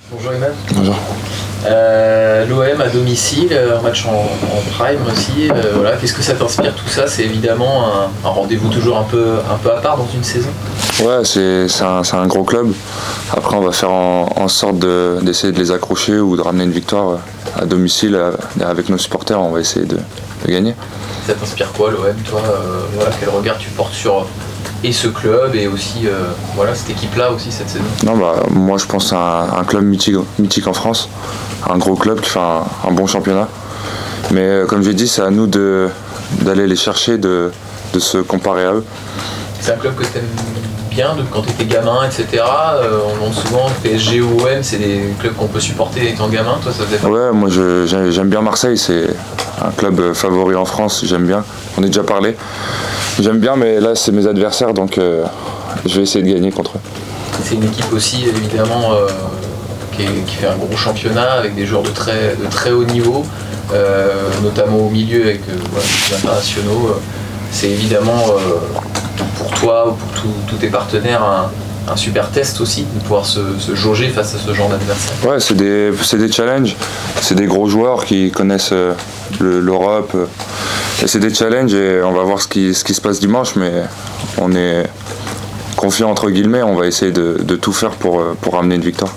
Bonjour Eman. Bonjour. L'OM à domicile, un match en prime aussi. Voilà. Qu'est-ce que ça t'inspire tout ça? C'est évidemment un rendez-vous toujours un peu à part dans une saison. Ouais, c'est un gros club. Après, on va faire en sorte d'essayer de les accrocher ou de ramener une victoire à domicile avec nos supporters. On va essayer de gagner. Ça t'inspire quoi l'OM, toi? Voilà, quel regard tu portes sur et ce club et aussi voilà, cette équipe-là aussi cette saison? Non, moi je pense à un club mythique en France, un gros club qui fait un bon championnat. Mais comme j'ai dit, c'est à nous d'aller les chercher, de se comparer à eux. C'est un club que tu aimes bien quand tu étais gamin, etc. On demande souvent PSG ou OM, c'est des clubs qu'on peut supporter étant gamin. Toi, ça faisait pas? Ouais, moi j'aime bien Marseille, c'est un club favori en France, j'aime bien. On a déjà parlé. J'aime bien, mais là c'est mes adversaires, donc je vais essayer de gagner contre eux. C'est une équipe aussi évidemment qui fait un gros championnat avec des joueurs de très haut niveau, notamment au milieu avec des internationaux. C'est évidemment pour toi ou pour tous tes partenaires un super test aussi de pouvoir se jauger face à ce genre d'adversaire. Ouais, c'est des challenges, c'est des gros joueurs qui connaissent l'Europe. Et c'est des challenges et on va voir ce qui se passe dimanche, mais on est confiant entre guillemets, on va essayer de tout faire pour ramener une victoire.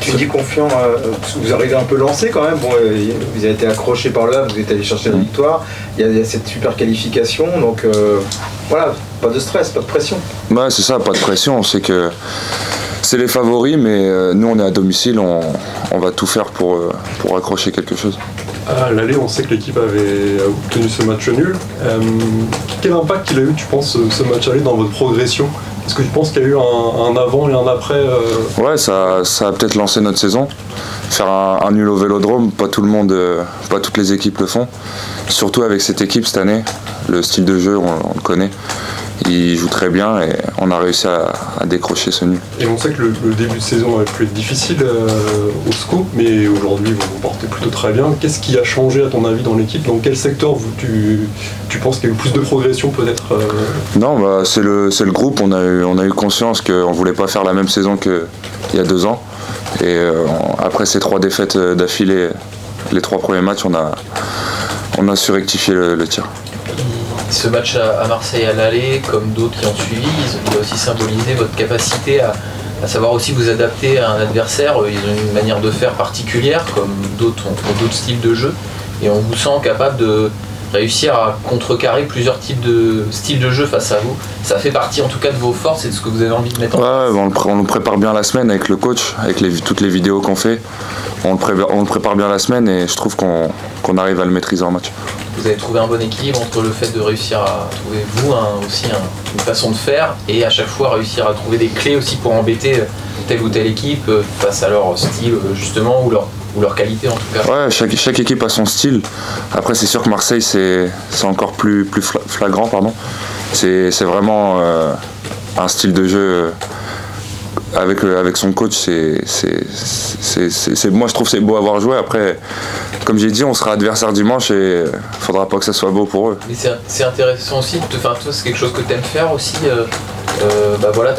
Tu dis confiant, vous arrivez un peu lancé quand même, bon, vous avez été accroché par là, vous êtes allé chercher la victoire, il y a cette super qualification, donc voilà, pas de stress, pas de pression. Ouais, c'est ça, pas de pression, on sait que c'est les favoris, mais nous on est à domicile, on va tout faire pour accrocher quelque chose. À l'aller, on sait que l'équipe avait obtenu ce match nul. Quel impact il a eu, tu penses, ce match aller dans votre progression? Est-ce que tu penses qu'il y a eu un avant et un après Ouais, ça a peut-être lancé notre saison. Faire un nul au Vélodrome, pas toutes les équipes le font. Surtout avec cette équipe cette année, le style de jeu, on le connaît. Ils jouent très bien et on a réussi à décrocher ce nul. Et on sait que le début de saison a pu être difficile au SCO, mais aujourd'hui vous vous portez plutôt très bien. Qu'est-ce qui a changé à ton avis dans l'équipe? Dans quel secteur tu penses qu'il y a eu plus de progression peut-être Non, c'est le groupe. On a eu conscience qu'on ne voulait pas faire la même saison qu'il y a 2 ans. Et après ces 3 défaites d'affilée, les 3 premiers matchs, on a su rectifier le tir. Ce match à Marseille à l'aller, comme d'autres qui ont suivi, il a aussi symbolisé votre capacité à savoir aussi vous adapter à un adversaire. Ils ont une manière de faire particulière, comme d'autres ont d'autres styles de jeu. Et on vous sent capable de réussir à contrecarrer plusieurs types de styles de jeu face à vous. Ça fait partie en tout cas de vos forces et de ce que vous avez envie de mettre en place. Ouais, on le prépare bien la semaine avec le coach, avec toutes les vidéos qu'on fait. On le prépare bien la semaine et je trouve qu'on arrive à le maîtriser en match. Vous avez trouvé un bon équilibre entre le fait de réussir à trouver aussi une façon de faire et à chaque fois réussir à trouver des clés aussi pour embêter telle ou telle équipe face à leur style justement ou leur qualité en tout cas. Ouais, chaque équipe a son style. Après c'est sûr que Marseille c'est encore plus flagrant, pardon. C'est vraiment un style de jeu avec son coach, moi je trouve c'est beau à voir jouer. Après, comme j'ai dit, on sera adversaire dimanche et faudra pas que ça soit beau pour eux. Mais c'est intéressant aussi, toi c'est quelque chose que tu aimes faire aussi, voilà,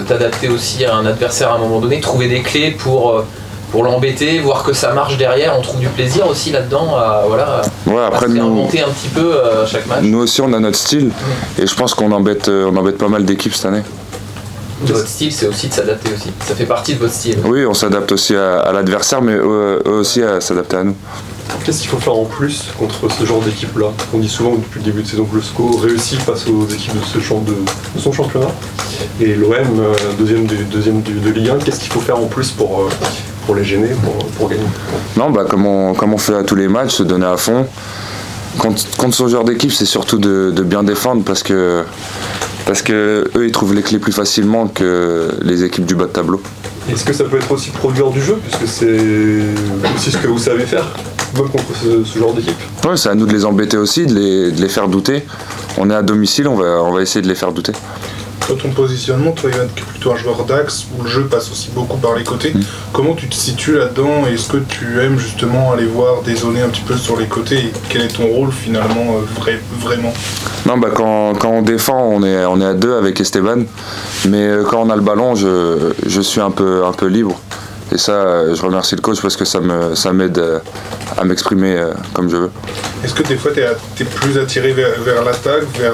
t'adapter aussi à un adversaire à un moment donné, trouver des clés pour l'embêter, voir que ça marche derrière, on trouve du plaisir aussi là-dedans à se remonter un petit peu à chaque match. Nous aussi on a notre style et je pense qu'on embête pas mal d'équipes cette année. Votre style, c'est aussi de s'adapter aussi. Ça fait partie de votre style. Oui, on s'adapte aussi à l'adversaire, mais eux aussi à s'adapter à nous. Qu'est-ce qu'il faut faire en plus contre ce genre d'équipe-là? On dit souvent depuis le début de saison que le SCO réussit face aux équipes de son championnat. Et l'OM, deuxième de Ligue 1, qu'est-ce qu'il faut faire en plus pour les gêner, pour gagner? Non, comme on fait à tous les matchs, se donner à fond. Contre ce genre d'équipe, c'est surtout de bien défendre parce que eux ils trouvent les clés plus facilement que les équipes du bas de tableau. Est-ce que ça peut être aussi produire du jeu, puisque c'est aussi ce que vous savez faire, même contre ce genre d'équipe? Oui, c'est à nous de les embêter aussi, de les faire douter. On est à domicile, on va essayer de les faire douter. Sur ton positionnement, toi Eman, qui est plutôt un joueur d'axe, où le jeu passe aussi beaucoup par les côtés, comment tu te situes là-dedans? Est-ce que tu aimes justement aller voir dézonner un petit peu sur les côtés? Et quel est ton rôle finalement, vraiment? Non, quand on défend, on est à 2 avec Esteban, mais quand on a le ballon, je suis un peu libre. Et ça, je remercie le coach parce que ça m'aide à m'exprimer comme je veux. Est-ce que des fois tu es plus attiré vers l'attaque, vers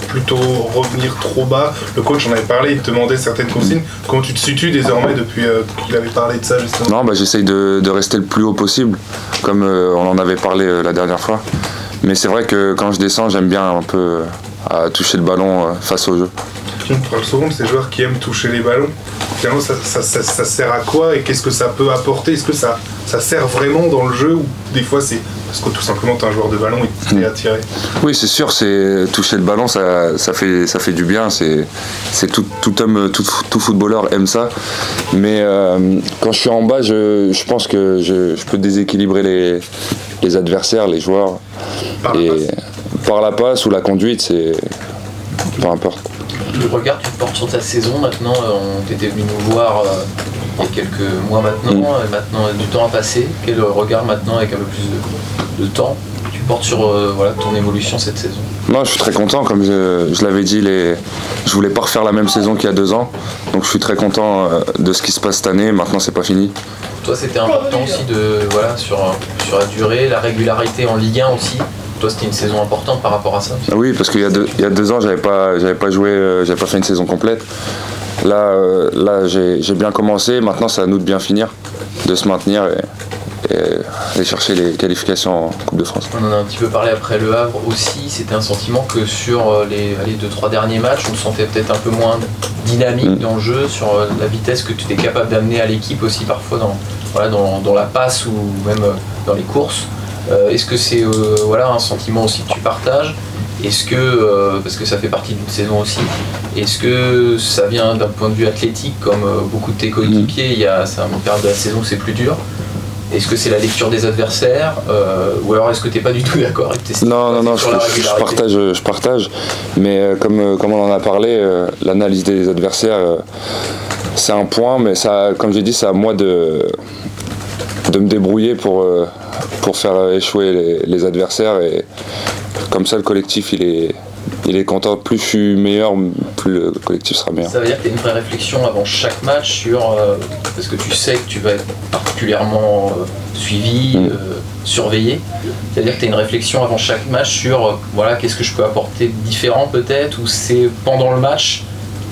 plutôt revenir trop bas? Le coach en avait parlé, il te demandait certaines consignes. Comment tu te situes désormais depuis qu'il avait parlé de ça justement? Non, j'essaye de rester le plus haut possible, comme on en avait parlé la dernière fois. Mais c'est vrai que quand je descends, j'aime bien un peu à toucher le ballon face au jeu. On parle souvent de ces joueurs qui aiment toucher les ballons. Finalement, ça sert à quoi et qu'est-ce que ça peut apporter? Est-ce que ça sert vraiment dans le jeu ou des fois c'est parce que tout simplement tu es un joueur de ballon et tu es attiré? Oui, c'est sûr, toucher le ballon, ça fait du bien. Tout footballeur aime ça. Mais quand je suis en bas, je pense que je peux déséquilibrer les adversaires, les joueurs. Par la passe ou la conduite, c'est peu importe. Le regard que tu portes sur ta saison maintenant, on était venu nous voir il y a quelques mois maintenant, et maintenant du temps a passé. Quel regard maintenant avec un peu plus de temps tu portes sur ton évolution cette saison? Moi je suis très content, comme je l'avais dit, je voulais pas refaire la même saison qu'il y a 2 ans, donc je suis très content de ce qui se passe cette année. Maintenant c'est pas fini. Toi c'était important aussi sur la durée, la régularité en Ligue 1 aussi. Toi, c'était une saison importante par rapport à ça? Oui, parce qu'il y a 2 ans, j'avais pas joué, j'avais pas fait une saison complète. Là, j'ai bien commencé. Maintenant, c'est à nous de bien finir, de se maintenir et aller chercher les qualifications en Coupe de France. On en a un petit peu parlé après Le Havre aussi. C'était un sentiment que sur les 2-3 derniers matchs, on te sentait peut-être un peu moins dynamique dans le jeu, sur la vitesse que tu étais capable d'amener à l'équipe aussi parfois dans la passe ou même dans les courses. Est-ce que c'est un sentiment aussi que tu partages? Est-ce que, parce que ça fait partie d'une saison aussi, est-ce que ça vient d'un point de vue athlétique, comme beaucoup de tes coéquipiers, c'est une période de la saison où c'est plus dur? Est-ce que c'est la lecture des adversaires ou alors est-ce que tu n'es pas du tout d'accord avec tes styles? Non, je partage. Mais comme on en a parlé, l'analyse des adversaires, c'est un point, mais ça, comme j'ai dit, c'est à moi de me débrouiller pour faire échouer les adversaires, et comme ça le collectif il est content. Plus je suis meilleur, plus le collectif sera meilleur. Ça veut dire que tu as une vraie réflexion avant chaque match parce que tu sais que tu vas être particulièrement suivi, surveillé. C'est-à-dire que tu as une réflexion avant chaque match sur qu'est-ce que je peux apporter de différent peut-être, ou c'est pendant le match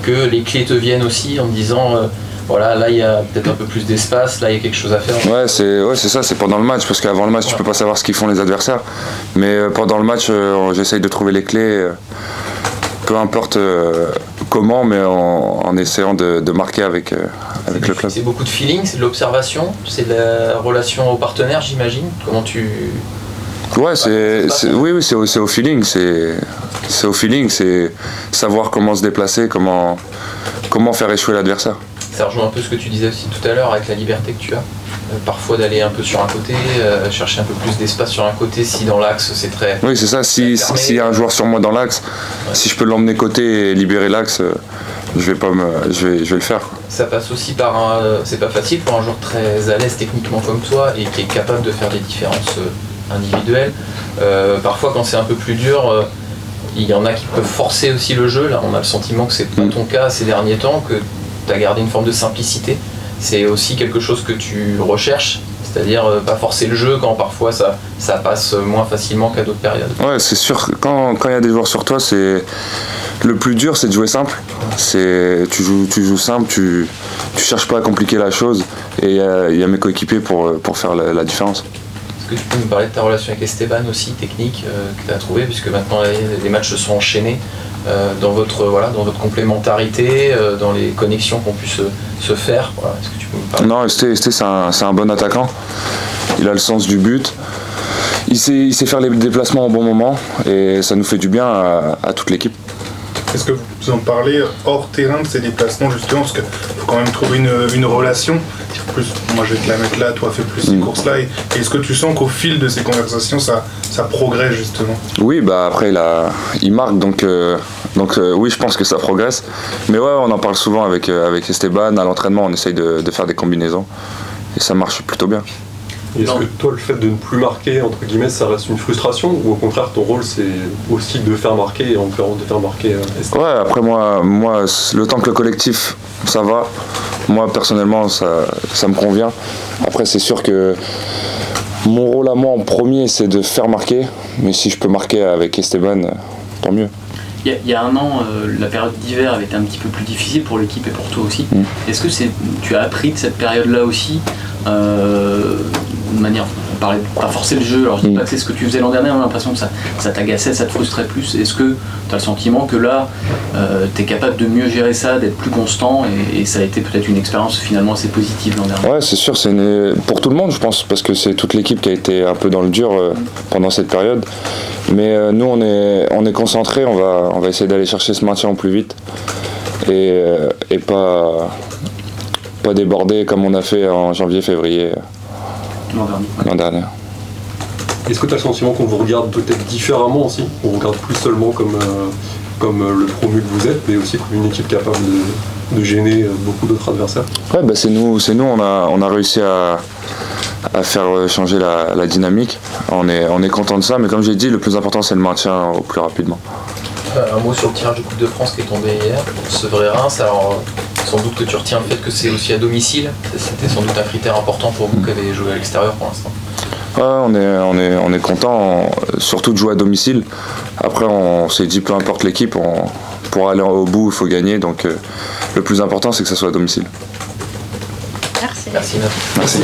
que les clés te viennent aussi en te disant là il y a peut-être un peu plus d'espace, là il y a quelque chose à faire. Ouais, c'est ça, c'est pendant le match, parce qu'avant le match tu peux pas savoir ce qu'ils font les adversaires, mais pendant le match j'essaye de trouver les clés, peu importe comment, mais en essayant de marquer avec le club. C'est beaucoup de feeling, c'est de l'observation, c'est de la relation au partenaire, j'imagine. Comment tu... Ouais, oui, c'est au feeling, c'est au feeling, c'est savoir comment se déplacer, comment faire échouer l'adversaire. Ça rejoint un peu ce que tu disais aussi tout à l'heure avec la liberté que tu as. Parfois d'aller un peu sur un côté, chercher un peu plus d'espace sur un côté si dans l'axe c'est très... Oui, c'est ça, s'il y a un joueur sur moi dans l'axe, si je peux l'emmener côté et libérer l'axe, je vais le faire. Ça passe aussi par c'est pas facile pour un joueur très à l'aise techniquement comme toi et qui est capable de faire des différences individuelles. Parfois quand c'est un peu plus dur, il y en a qui peuvent forcer aussi le jeu. Là on a le sentiment que c'est pas ton cas ces derniers temps, que tu as gardé une forme de simplicité. C'est aussi quelque chose que tu recherches, c'est-à-dire pas forcer le jeu quand parfois ça passe moins facilement qu'à d'autres périodes. Ouais, c'est sûr, quand il y a des joueurs sur toi, le plus dur c'est de jouer simple. Tu joues simple, tu cherches pas à compliquer la chose, et il y a mes coéquipiers pour faire la différence. Est-ce que tu peux nous parler de ta relation avec Esteban aussi, technique, que tu as trouvé, puisque maintenant les matchs se sont enchaînés dans votre complémentarité, dans les connexions qu'on puisse se faire. Est-ce que tu peux me parler? Non, Esté c'est un bon attaquant, il a le sens du but, il sait faire les déplacements au bon moment, et ça nous fait du bien à toute l'équipe. Est-ce que vous en parlez hors terrain de ces déplacements justement, parce qu'il faut quand même trouver une relation, plus moi je vais te la mettre là, toi fais plus ces courses là, et est-ce que tu sens qu'au fil de ces conversations ça progresse justement? Oui, après il marque, donc oui, je pense que ça progresse, mais ouais, on en parle souvent avec Esteban, à l'entraînement on essaye de faire des combinaisons et ça marche plutôt bien. Et est-ce que toi, le fait de ne plus marquer, entre guillemets, ça reste une frustration, ou au contraire ton rôle c'est aussi de faire marquer, et en l'occurrence de faire marquer Esteban? Ouais, après moi le temps que le collectif ça va, moi personnellement ça me convient. Après c'est sûr que mon rôle à moi en premier c'est de faire marquer, mais si je peux marquer avec Esteban, tant mieux. Il y a un an, la période d'hiver avait été un petit peu plus difficile pour l'équipe et pour toi aussi. Est-ce que tu as appris de cette période-là aussi de manière, on parlait de pas forcer le jeu, alors je dis pas que c'est ce que tu faisais l'an dernier, on a l'impression que ça t'agaçait, ça te frustrait plus. Est-ce que tu as le sentiment que là, tu es capable de mieux gérer ça, d'être plus constant et ça a été peut-être une expérience finalement assez positive l'an dernier? Ouais, c'est sûr, pour tout le monde je pense, parce que c'est toute l'équipe qui a été un peu dans le dur pendant cette période. Mais nous on est concentrés, on va essayer d'aller chercher ce maintien au plus vite et pas déborder comme on a fait en janvier-février l'an dernier. Est-ce que tu as le sentiment qu'on vous regarde peut-être différemment aussi? On vous regarde plus seulement comme le promu que vous êtes, mais aussi comme une équipe capable de gêner beaucoup d'autres adversaires? Ouais, bah c'est nous on a réussi à faire changer la dynamique. On est content de ça, mais comme j'ai dit, le plus important c'est le maintien au plus rapidement. Un mot sur le tirage de Coupe de France qui est tombé hier, Sevray-Reims. Alors sans doute que tu retiens le fait que c'est aussi à domicile. C'était sans doute un critère important pour vous qui avez joué à l'extérieur pour l'instant. Ouais, on est content, surtout de jouer à domicile. Après on s'est dit peu importe l'équipe, pour aller au bout il faut gagner, donc le plus important c'est que ça soit à domicile. Merci. Merci. Merci.